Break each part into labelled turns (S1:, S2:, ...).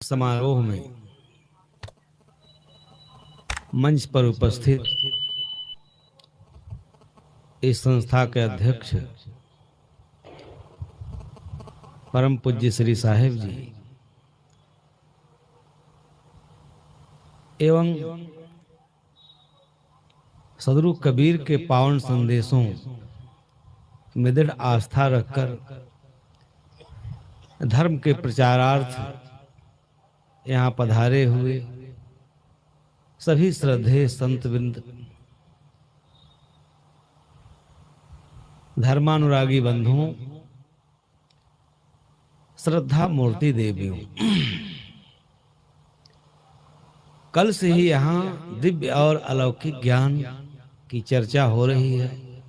S1: समारोह में मंच पर उपस्थित इस संस्था के अध्यक्ष परम पूज्य श्री साहिब जी एवं सदगुरु कबीर के पावन संदेशों में दृढ़ आस्था रखकर धर्म के प्रचारार्थ यहाँ पधारे हुए सभी श्रद्धेय संतवृंद, धर्मानुरागी बंधुओं, श्रद्धा मूर्ति देवियों, कल से ही यहाँ दिव्य और अलौकिक ज्ञान की चर्चा हो रही है।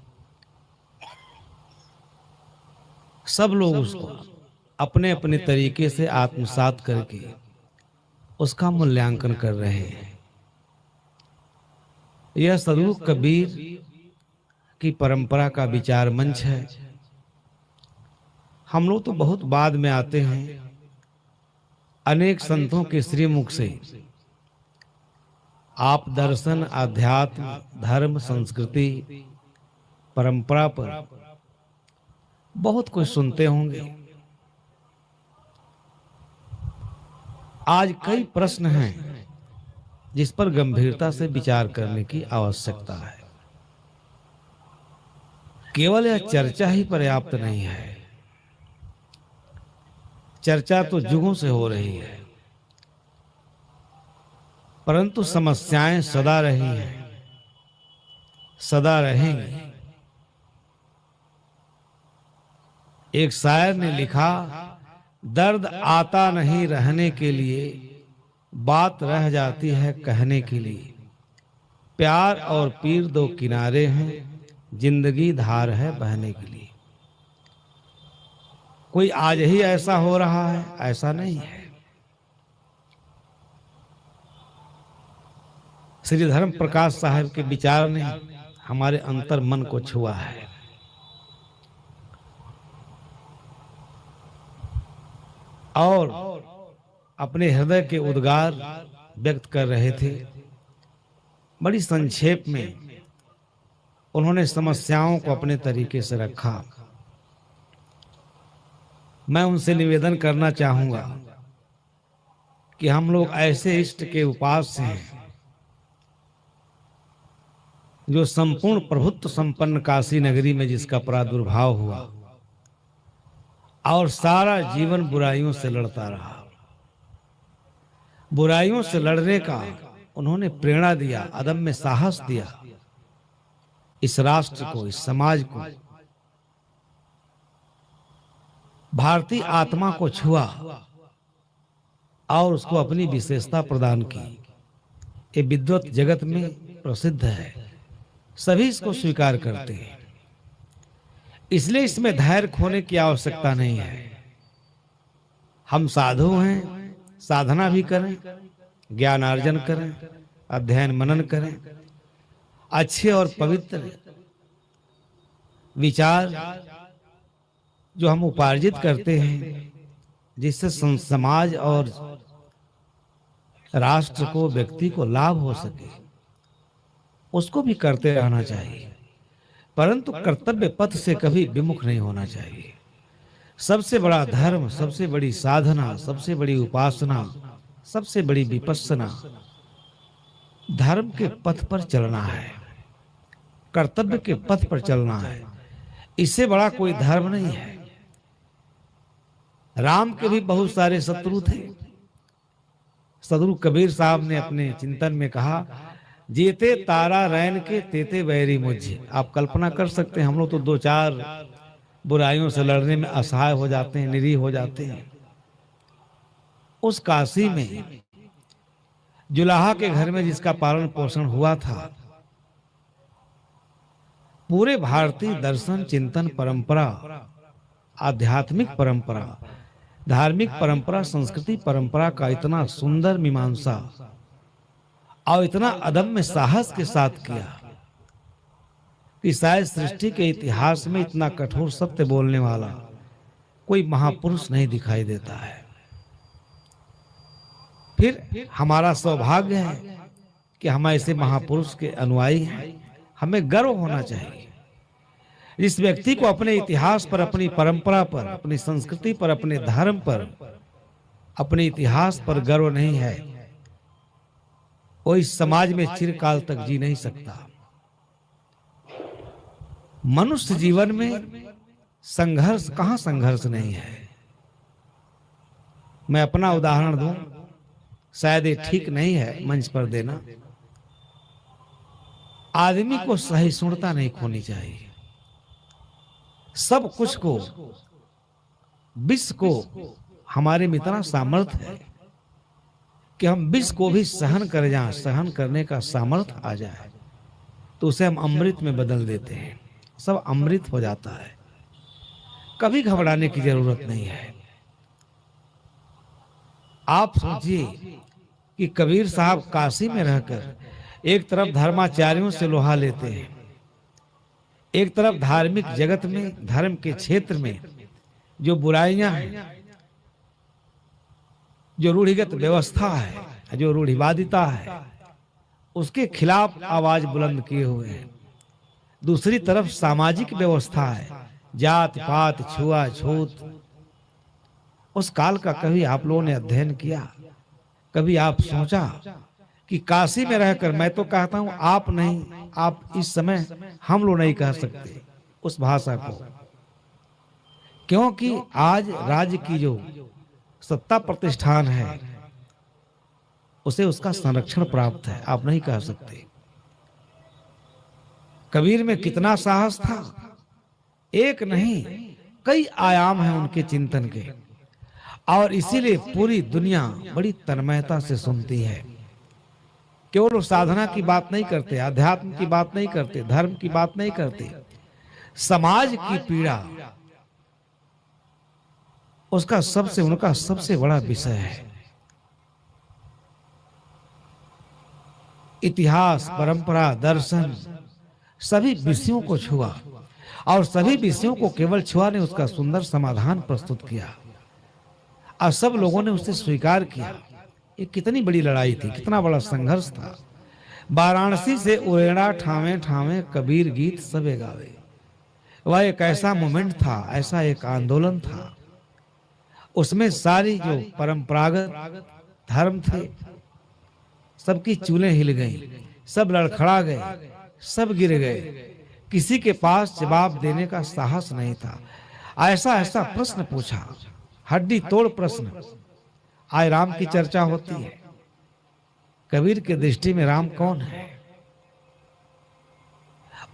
S1: सब लोग उसको अपने अपने तरीके से आत्मसात करके उसका मूल्यांकन कर रहे हैं। यह सदगुरु कबीर की परंपरा का विचार मंच है। हम लोग तो बहुत बाद में आते हैं। अनेक संतों के श्रीमुख से आप दर्शन, आध्यात्म, धर्म, संस्कृति, परंपरा पर बहुत कुछ सुनते होंगे। आज कई प्रश्न हैं जिस पर गंभीरता से विचार करने की आवश्यकता है। केवल यह चर्चा ही पर्याप्त नहीं है। चर्चा तो युगों से हो रही है, परंतु समस्याएं सदा रही हैं, सदा रहेंगी। एक शायर ने लिखा, दर्द आता नहीं रहने के लिए, बात रह जाती है कहने के लिए। प्यार और पीर दो किनारे हैं, जिंदगी धार है बहने के लिए। कोई आज ही ऐसा हो रहा है, ऐसा नहीं है। श्री धर्म प्रकाश साहब के विचार ने हमारे अंतर मन को छुआ है। और अपने हृदय के उद्गार व्यक्त कर रहे थे। बड़ी संक्षेप में उन्होंने समस्याओं को अपने तरीके से रखा। मैं उनसे निवेदन करना चाहूंगा कि हम लोग ऐसे इष्ट के उपास्य हैं जो संपूर्ण प्रभुत्व संपन्न काशी नगरी में जिसका प्रादुर्भाव हुआ और सारा जीवन बुराइयों से लड़ता रहा। बुराइयों से लड़ने का उन्होंने प्रेरणा दिया, अदम्य साहस दिया इस राष्ट्र को, इस समाज को। भारतीय आत्मा को छुआ और उसको अपनी विशेषता प्रदान की। ये विद्वत जगत में प्रसिद्ध है, सभी इसको स्वीकार करते हैं। इसलिए इसमें धैर्य खोने की आवश्यकता नहीं है। हम साधु हैं, साधना भी करें, ज्ञानार्जन करें, अध्ययन मनन करें, अच्छे और पवित्र विचार जो हम उपार्जित करते हैं, जिससे समाज और राष्ट्र को, व्यक्ति को लाभ हो सके, उसको भी करते रहना चाहिए। परंतु कर्तव्य पथ से कभी विमुख नहीं होना चाहिए। सबसे बड़ा धर्म, सबसे बड़ी साधना, सबसे बड़ी उपासना, सबसे बड़ी विपस्सना धर्म के पथ पर चलना है, कर्तव्य के पथ पर चलना है। इससे बड़ा कोई धर्म नहीं है। राम के भी बहुत सारे शत्रु थे। सदगुरु कबीर साहब ने अपने चिंतन में कहा, जेते तारा रैन के तेते बैरी मुझे। आप कल्पना कर सकते हैं, हम लोग तो दो चार बुराइयों से लड़ने में असहाय हो जाते हैं, निरीह हो जाते हैं। उस काशी में जुलाहा के घर में जिसका पालन पोषण हुआ था, पूरे भारतीय दर्शन, चिंतन, परंपरा, आध्यात्मिक परंपरा, धार्मिक परंपरा, संस्कृति परंपरा का इतना सुंदर मीमांसा और इतना अदम्य साहस के साथ किया कि शायद सृष्टि के इतिहास में इतना कठोर सत्य बोलने वाला कोई महापुरुष नहीं दिखाई देता है। फिर हमारा सौभाग्य है कि हम ऐसे महापुरुष के अनुयायी हैं। हमें गर्व होना चाहिए। जिस व्यक्ति को अपने इतिहास पर, अपनी परंपरा पर, अपनी संस्कृति पर, अपने धर्म पर, अपने इतिहास पर गर्व नहीं है, वो इस समाज में चिरकाल तक जी नहीं सकता। मनुष्य जीवन में संघर्ष, कहां संघर्ष नहीं है। मैं अपना उदाहरण दूं, शायद ये ठीक नहीं है मंच पर देना। आदमी को सहिष्णुता नहीं खोनी चाहिए। सब कुछ को, विष को, हमारे में इतना सामर्थ्य है कि हम विष को भी सहन कर जाएं, सहन करने का सामर्थ्य आ जाए तो उसे हम अमृत में बदल देते हैं। सब अमृत हो जाता है। कभी घबराने की जरूरत नहीं है। आप सोचिए कि कबीर साहब काशी में रहकर एक तरफ धर्माचार्यों से लोहा लेते हैं, एक तरफ धार्मिक जगत में, धर्म के क्षेत्र में जो बुराइयां हैं, जो रूढ़िगत व्यवस्था है, जो रूढ़िवादिता है, उसके खिलाफ आवाज बुलंद किए हुए हैं। दूसरी तरफ सामाजिक व्यवस्था है, जात पात, छुआछूत। उस काल का कभी आप लोगों ने अध्ययन किया? कभी आप सोचा कि काशी में रहकर, मैं तो कहता हूं आप नहीं, आप इस समय हम लोग नहीं कह सकते उस भाषा को, क्योंकि आज राज्य की जो सत्ता प्रतिष्ठान है उसे उसका संरक्षण प्राप्त है। आप नहीं कह सकते। कबीर में कितना साहस था। एक नहीं, कई आयाम हैं उनके चिंतन के, और इसीलिए पूरी दुनिया बड़ी तन्मयता से सुनती है। केवल वो साधना की बात नहीं करते, अध्यात्म की बात नहीं करते, धर्म की बात नहीं करते, समाज की पीड़ा उसका सबसे, उनका सबसे बड़ा विषय है। इतिहास, परंपरा, दर्शन, सभी विषयों को छुआ, और सभी विषयों को केवल छुआ ने उसका सुंदर समाधान प्रस्तुत किया, और सब लोगों ने उसे स्वीकार किया। ये कितनी बड़ी लड़ाई थी, कितना बड़ा संघर्ष था। वाराणसी से उरेड़ा ठावे ठावे कबीर गीत सबे गावे। वह एक ऐसा मोमेंट था, ऐसा एक आंदोलन था। उसमें सारी जो परंपरागत धर्म थे सबकी चूलें हिल गईं, सब लड़खड़ा गए, सब गिर गए। किसी के पास जवाब देने का साहस नहीं था। ऐसा ऐसा प्रश्न पूछा, हड्डी तोड़ प्रश्न। आज राम की चर्चा होती है। कबीर की दृष्टि में राम कौन है?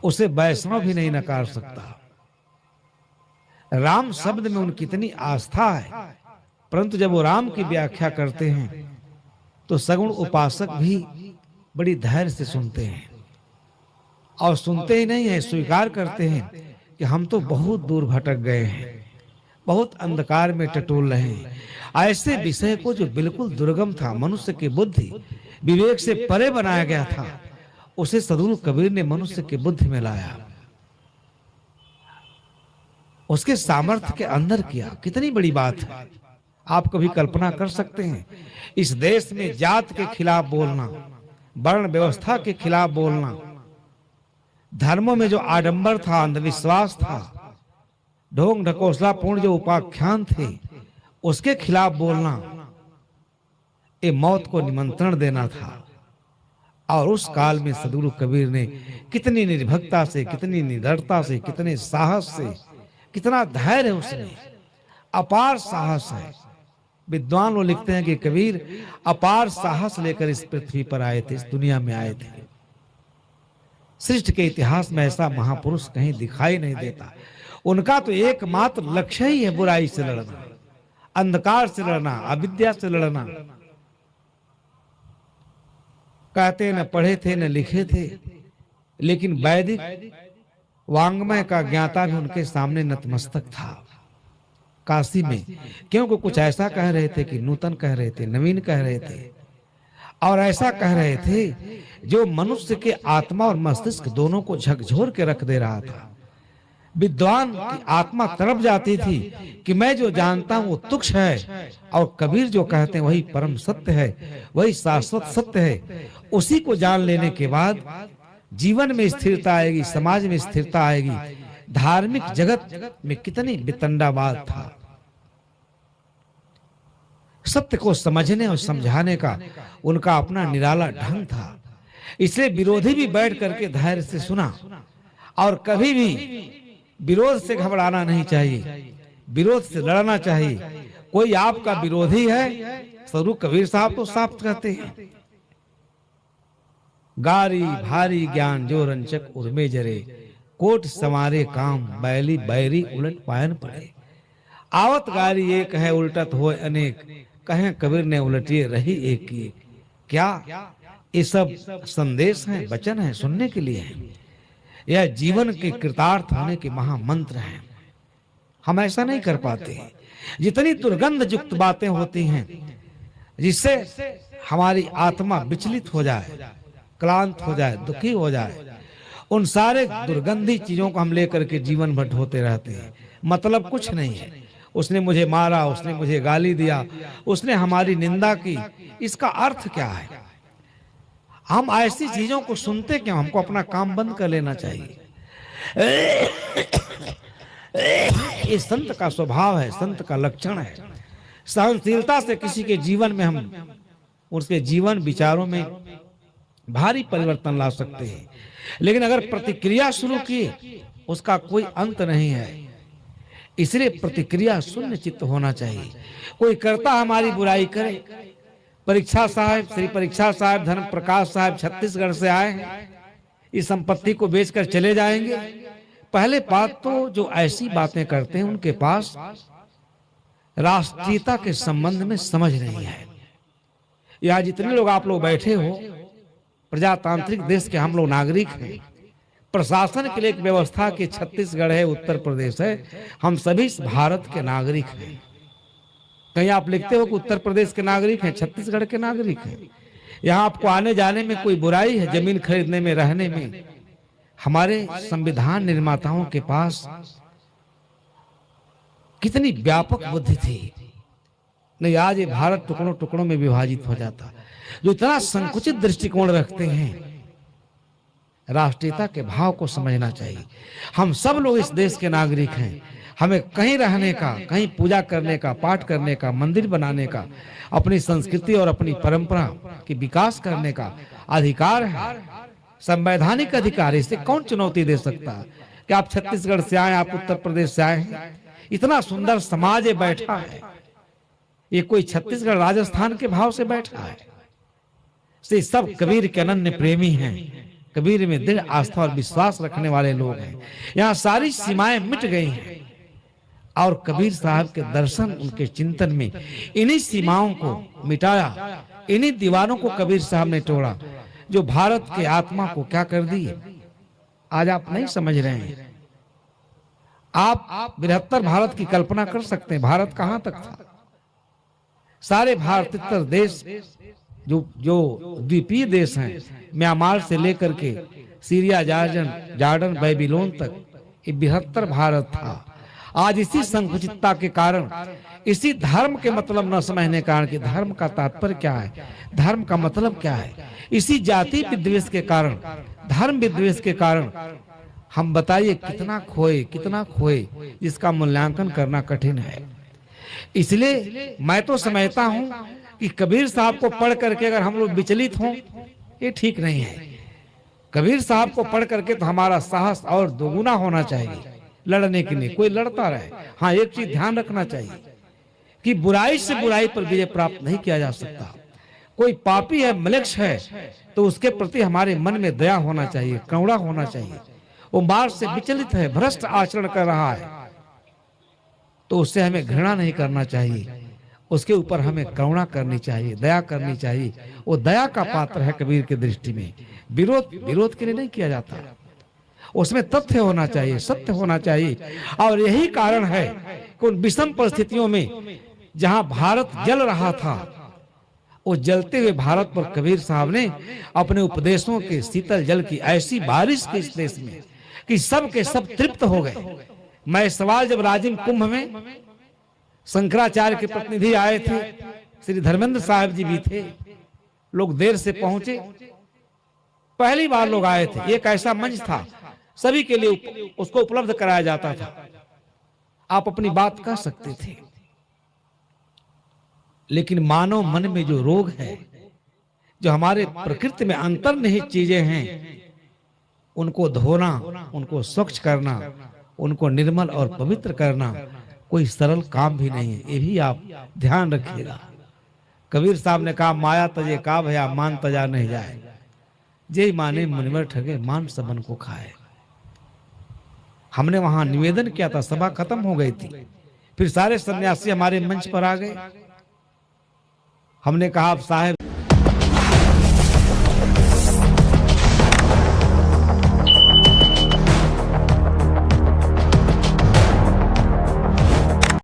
S1: उसे वैष्णव भी नहीं नकार सकता। राम शब्द में उनकी इतनी आस्था है, परंतु जब वो राम की व्याख्या करते हैं तो सगुण उपासक भी बड़ी धैर्य से सुनते हैं, और सुनते ही नहीं है, स्वीकार करते हैं कि हम तो बहुत दूर भटक गए हैं, बहुत अंधकार में टटोल रहे हैं। ऐसे विषय को जो बिल्कुल दुर्गम था, मनुष्य की बुद्धि विवेक से परे बनाया गया था, उसे सद्गुरु कबीर ने मनुष्य की बुद्धि में लाया, उसके सामर्थ्य के अंदर किया। कितनी बड़ी बात है। आप कभी कल्पना कर सकते हैं इस देश में जात के खिलाफ बोलना, वर्ण व्यवस्था के खिलाफ बोलना, धर्मों में जो आडंबर था, अंधविश्वास था, ढोंग ढकोसलापूर्ण जो उपाख्यान थे, उसके खिलाफ बोलना, ये मौत को निमंत्रण देना था। और उस काल में सद्गुरु कबीर ने कितनी निर्भीकता से, कितनी निडरता से, कितने साहस से, कितना धैर्य है उसमें, अपार साहस है। विद्वान लोग लिखते हैं कि कबीर अपार साहस लेकर इस पृथ्वी पर आए थे, इस दुनिया में आए थे। सृष्टि के इतिहास में ऐसा महापुरुष कहीं दिखाई नहीं देता। उनका तो एकमात्र लक्ष्य ही है बुराई से लड़ना, अंधकार से लड़ना, अविद्या से लड़ना। कहते न पढ़े थे न लिखे थे, लेकिन वैदिक वांग्मय का ज्ञाता भी उनके सामने नतमस्तक था काशी में। क्योंकि कुछ ऐसा कह रहे थे कि नूतन कह रहे थे, नवीन कह रहे थे, और ऐसा कह रहे थे जो मनुष्य के आत्मा और मस्तिष्क दोनों को झकझोर के रख दे रहा था। विद्वान की आत्मा तड़प जाती थी कि मैं जो जानता हूं वो तुच्छ है, और कबीर जो कहते हैं वही परम सत्य है, वही शाश्वत सत्य है। उसी को जान लेने के बाद जीवन में स्थिरता आएगी, समाज में स्थिरता आएगी। धार्मिक जगत में कितनी वितंडावाद था। सत्य को समझने और समझाने का उनका अपना निराला ढंग था। इसलिए विरोधी भी बैठ करके धैर्य से सुना, और कभी भी विरोध से घबराना नहीं चाहिए, विरोध से लड़ना चाहिए। कोई आपका विरोधी है, स्वरूप कबीर साहब तो साफ कहते हैं, गारी भारी ज्ञान जो रंचक उर्मे जरे, कोट संवारे काम बैली बैरी उलट पायन पड़े। आवत गारी एक है उल्टत होए अनेक, कहें कबीर ने उलटिए रही एक की। क्या ये सब संदेश हैं, वचन हैं, सुनने के लिए हैं? यह जीवन के कृतार्थ होने के महामंत्र हैं। हम ऐसा नहीं कर पाते। जितनी दुर्गंध युक्त बातें होती हैं जिससे हमारी आत्मा विचलित हो जाए, क्लांत हो जाए, दुखी हो जाए, उन सारे दुर्गंधी चीजों को हम लेकर के जीवन भर ढोते रहते हैं। मतलब कुछ नहीं है। उसने मुझे मारा, उसने मुझे गाली दिया, उसने हमारी निंदा की, इसका अर्थ क्या है? हम ऐसी चीजों को सुनते क्यों? हमको अपना काम बंद कर लेना चाहिए। ये संत का स्वभाव है, संत का लक्षण है। सहनशीलता से किसी के जीवन में हम उसके जीवन विचारों में भारी परिवर्तन ला सकते हैं। लेकिन अगर प्रतिक्रिया शुरू की, उसका कोई अंत नहीं है। इसलिए प्रतिक्रिया शून्य चित्त होना चाहिए। कोई करता हमारी बुराई करे। परीक्षा साहब, श्री परीक्षा साहब, धर्म प्रकाश साहब छत्तीसगढ़ से आए हैं, इस संपत्ति को बेचकर चले जाएंगे। पहले बात तो जो ऐसी बातें करते हैं उनके पास राष्ट्रीयता के संबंध में समझ नहीं है। यहाँ जितने लोग आप लोग बैठे हो, प्रजातांत्रिक देश के हम लोग नागरिक हैं। प्रशासन के लिए एक व्यवस्था की छत्तीसगढ़ है, उत्तर प्रदेश है, हम सभी भारत के नागरिक हैं। कहीं आप लिखते हो कि उत्तर प्रदेश के नागरिक हैं, छत्तीसगढ़ के नागरिक हैं। यहाँ आपको आने जाने में कोई बुराई है? जमीन खरीदने में, रहने में? हमारे संविधान निर्माताओं के पास कितनी व्यापक बुद्धि थी। नहीं, आज ये भारत टुकड़ों टुकड़ों में विभाजित हो जाता। जो इतना संकुचित दृष्टिकोण रखते हैं, राष्ट्रीयता के भाव को समझना चाहिए। हम सब लोग इस देश के नागरिक हैं। हमें कहीं रहने का, कहीं पूजा करने का, पाठ करने का, मंदिर बनाने का, अपनी संस्कृति और अपनी परंपरा की विकास करने का अधिकार है, संवैधानिक अधिकार। इसे कौन चुनौती दे सकता है कि आप छत्तीसगढ़ से आए, आप उत्तर प्रदेश से आए हैं? इतना सुंदर समाज ये बैठा है, ये कोई छत्तीसगढ़ राजस्थान के भाव से बैठा है। से सब कबीर के अनन्य प्रेमी हैं, कबीर में दृढ़ आस्था और विश्वास रखने वाले लोग हैं। यहाँ सारी सीमाएं मिट गई हैं, और कबीर साहब के दर्शन, उनके चिंतन में इन्हीं सीमाओं को मिटाया, इन्हीं दीवारों को कबीर साहब ने तोड़ा, जो भारत के आत्मा को क्या कर दी आज आप नहीं समझ रहे हैं। आप बृहत्तर भारत की कल्पना कर सकते हैं। भारत कहां तक था? सारे भारतीय देश जो द्वीपीय देश हैं, म्यांमार से लेकर के सीरिया, जॉर्डन, बेबीलोन तक, ये बृहत्तर भारत था। आज इसी संकुचितता के कारण, इसी धर्म के मतलब न समझने के कारण कि धर्म का तात्पर्य क्या है, धर्म का मतलब क्या है, इसी जाति विद्वेष के कारण, धर्म विद्वेष के कारण हम बताइए कितना खोए, जिसका मूल्यांकन करना कठिन है। इसलिए मैं तो समझता हूं कि कबीर साहब को पढ़ करके अगर हम लोग विचलित हों, ये ठीक नहीं है। कबीर साहब को पढ़ करके तो हमारा साहस और दोगुना होना चाहिए लड़ने के लिए। कोई लड़ता रहे। हाँ, एक चीज ध्यान रखना चाहिए कि बुराई से बुराई पर विजय प्राप्त नहीं किया जा सकता। कोई पापी है, मलेच्छ है, तो उसके प्रति हमारे मन में दया होना चाहिए, करुणा होना चाहिए। वो मार्ग से विचलित है, भ्रष्ट आचरण कर रहा है, तो उससे हमें घृणा नहीं करना चाहिए, उसके ऊपर हमें करुणा करनी चाहिए, दया करनी चाहिए। वो दया का पात्र है कबीर की दृष्टि में। विरोध के लिए नहीं किया जाता, उसमें तथ्य होना चाहिए, सत्य होना चाहिए। और यही कारण है कि उन विषम परिस्थितियों में जहां भारत जल रहा था, वो जलते हुए भारत पर कबीर साहब ने अपने उपदेशों के शीतल जल की ऐसी बारिश की इस देश में कि सब के सब तृप्त हो गए। मैं सवाल जब राजिम कुंभ में शंकराचार्य के प्रतिनिधि आए थे, श्री धर्मेंद्र साहब जी भी थे, लोग देर से पहुंचे, पहली बार लोग आए थे, एक ऐसा मंच था सभी के लिए उसको उपलब्ध कराया जाता था, आप अपनी बात कह सकते थे। लेकिन मानव मन में जो रोग है, जो हमारे प्रकृति में अंतर्निहित चीजें हैं, उनको धोना, उनको स्वच्छ करना, उनको निर्मल और पवित्र करना कोई सरल काम भी नहीं है। ये भी आप ध्यान रखिएगा। कबीर साहब ने कहा, माया तजे का भया मान तजा नहीं जाए, जे माने मुनिवर ठगे मान सबन को खाए। हमने वहां निवेदन किया था, सभा खत्म हो गई थी, फिर सारे सन्यासी हमारे मंच पर आ गए। हमने कहा, आप साहब